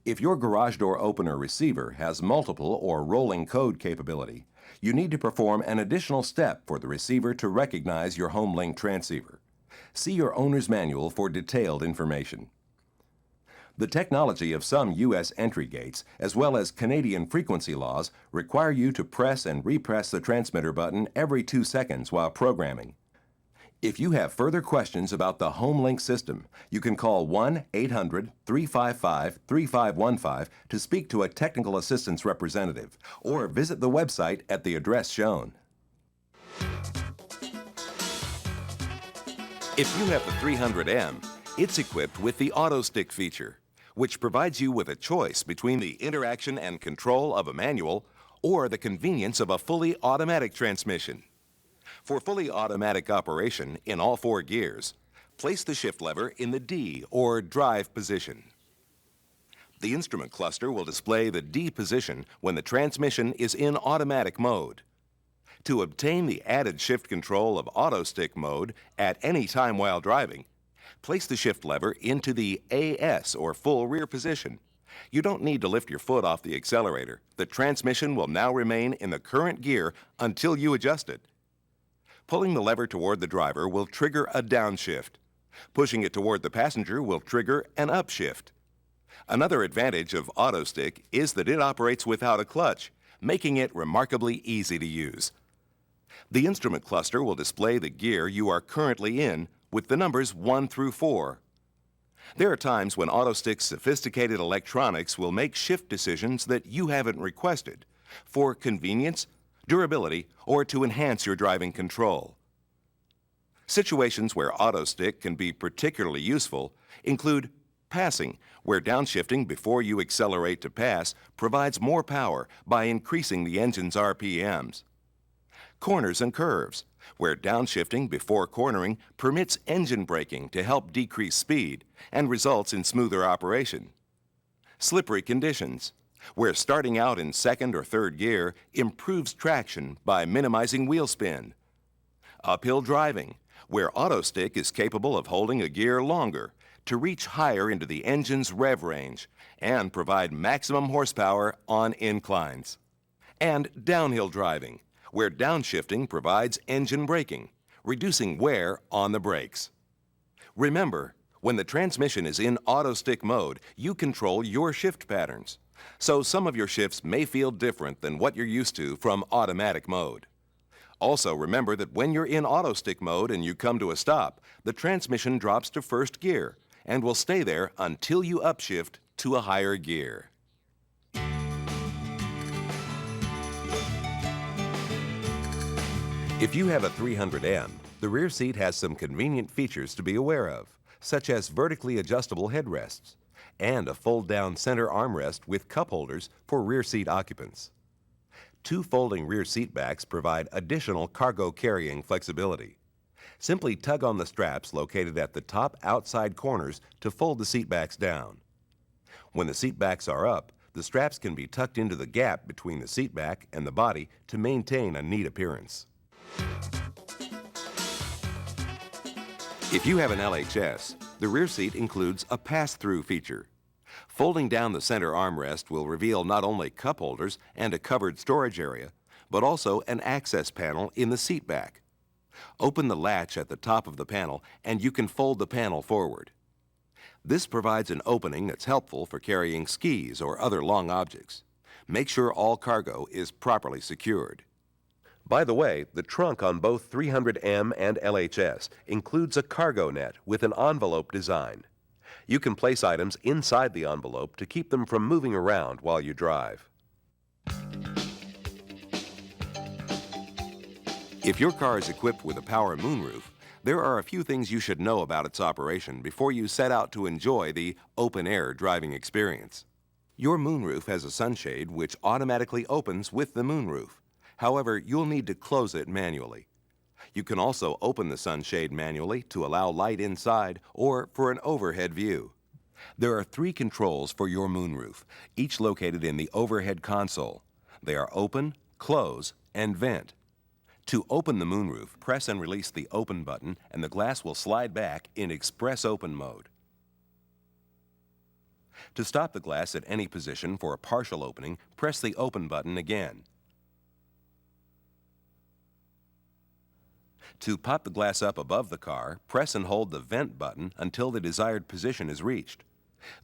If your garage door opener receiver has multiple or rolling code capability, you need to perform an additional step for the receiver to recognize your HomeLink transceiver. See your owner's manual for detailed information. The technology of some U.S. entry gates, as well as Canadian frequency laws, require you to press and repress the transmitter button every 2 seconds while programming. If you have further questions about the HomeLink system, you can call 1-800-355-3515 to speak to a technical assistance representative, or visit the website at the address shown. If you have the 300M, it's equipped with the Auto Stick feature, which provides you with a choice between the interaction and control of a manual or the convenience of a fully automatic transmission. For fully automatic operation in all 4 gears, place the shift lever in the D or drive position. The instrument cluster will display the D position when the transmission is in automatic mode. To obtain the added shift control of Auto Stick mode at any time while driving, place the shift lever into the AS or full rear position. You don't need to lift your foot off the accelerator. The transmission will now remain in the current gear until you adjust it. Pulling the lever toward the driver will trigger a downshift. Pushing it toward the passenger will trigger an upshift. Another advantage of Auto Stick is that it operates without a clutch, making it remarkably easy to use. The instrument cluster will display the gear you are currently in with the numbers 1 through 4. There are times when Auto Stick's sophisticated electronics will make shift decisions that you haven't requested for convenience, durability, or to enhance your driving control. Situations where Auto Stick can be particularly useful include passing, where downshifting before you accelerate to pass provides more power by increasing the engine's RPMs. Corners and curves, where downshifting before cornering permits engine braking to help decrease speed and results in smoother operation. Slippery conditions, where starting out in 2nd or 3rd gear improves traction by minimizing wheel spin. Uphill driving, where Auto Stick is capable of holding a gear longer to reach higher into the engine's rev range and provide maximum horsepower on inclines. And downhill driving, where downshifting provides engine braking, reducing wear on the brakes. Remember, when the transmission is in Auto Stick mode, you control your shift patterns. So some of your shifts may feel different than what you're used to from automatic mode. Also remember that when you're in Auto Stick mode and you come to a stop, the transmission drops to 1st gear and will stay there until you upshift to a higher gear. If you have a 300M, the rear seat has some convenient features to be aware of, such as vertically adjustable headrests and a fold-down center armrest with cup holders for rear seat occupants. 2 folding rear seat backs provide additional cargo carrying flexibility. Simply tug on the straps located at the top outside corners to fold the seat backs down. When the seat backs are up, the straps can be tucked into the gap between the seat back and the body to maintain a neat appearance. If you have an LHS, The rear seat includes a pass-through feature. Folding down the center armrest will reveal not only cup holders and a covered storage area, but also an access panel in the seat back. Open the latch at the top of the panel and you can fold the panel forward. This provides an opening that's helpful for carrying skis or other long objects. Make sure all cargo is properly secured. By the way, the trunk on both 300M and LHS includes a cargo net with an envelope design. You can place items inside the envelope to keep them from moving around while you drive. If your car is equipped with a power moonroof, there are a few things you should know about its operation before you set out to enjoy the open-air driving experience. Your moonroof has a sunshade which automatically opens with the moonroof. However, you'll need to close it manually. You can also open the sunshade manually to allow light inside or for an overhead view. There are 3 controls for your moonroof, each located in the overhead console. They are open, close, and vent. To open the moonroof, press and release the open button and the glass will slide back in express open mode. To stop the glass at any position for a partial opening, press the open button again. To pop the glass up above the car, press and hold the vent button until the desired position is reached.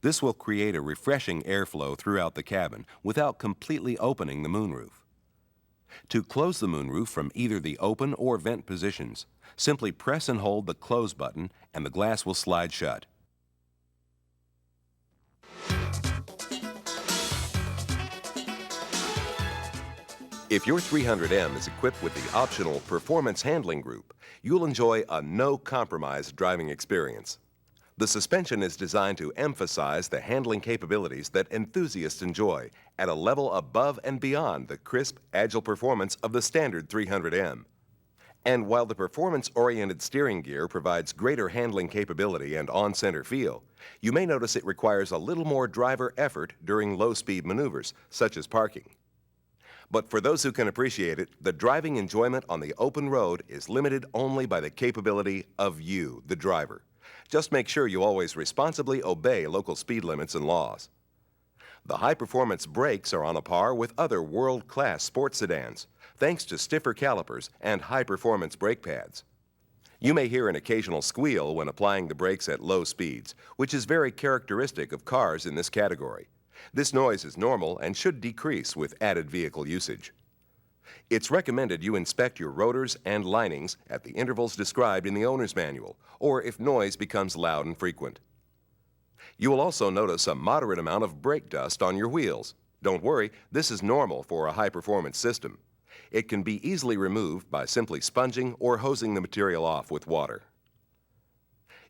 This will create a refreshing airflow throughout the cabin without completely opening the moonroof. To close the moonroof from either the open or vent positions, simply press and hold the close button and the glass will slide shut. If your 300M is equipped with the optional Performance Handling Group, you'll enjoy a no-compromise driving experience. The suspension is designed to emphasize the handling capabilities that enthusiasts enjoy at a level above and beyond the crisp, agile performance of the standard 300M. And while the performance-oriented steering gear provides greater handling capability and on-center feel, you may notice it requires a little more driver effort during low-speed maneuvers, such as parking. But for those who can appreciate it, the driving enjoyment on the open road is limited only by the capability of you, the driver. Just make sure you always responsibly obey local speed limits and laws. The high-performance brakes are on a par with other world-class sports sedans, thanks to stiffer calipers and high-performance brake pads. You may hear an occasional squeal when applying the brakes at low speeds, which is very characteristic of cars in this category. This noise is normal and should decrease with added vehicle usage. It's recommended you inspect your rotors and linings at the intervals described in the owner's manual, or if noise becomes loud and frequent. You will also notice a moderate amount of brake dust on your wheels. Don't worry, this is normal for a high-performance system. It can be easily removed by simply sponging or hosing the material off with water.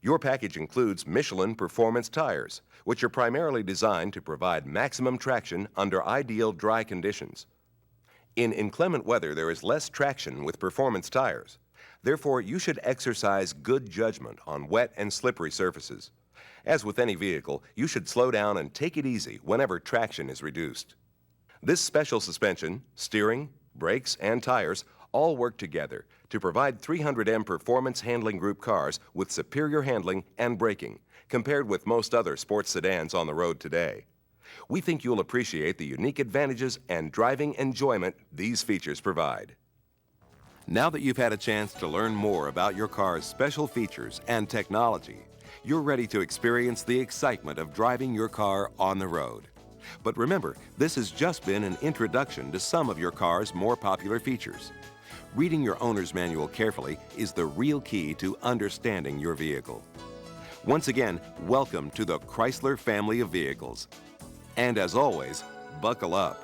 Your package includes Michelin Performance tires, which are primarily designed to provide maximum traction under ideal dry conditions. In inclement weather, there is less traction with performance tires. Therefore, you should exercise good judgment on wet and slippery surfaces. As with any vehicle, you should slow down and take it easy whenever traction is reduced. This special suspension, steering, brakes, and tires all work together to provide 300M Performance Handling Group cars with superior handling and braking compared with most other sports sedans on the road today. We think you'll appreciate the unique advantages and driving enjoyment these features provide. Now that you've had a chance to learn more about your car's special features and technology, you're ready to experience the excitement of driving your car on the road. But remember, this has just been an introduction to some of your car's more popular features. Reading your owner's manual carefully is the real key to understanding your vehicle. Once again, welcome to the Chrysler family of vehicles. And as always, buckle up.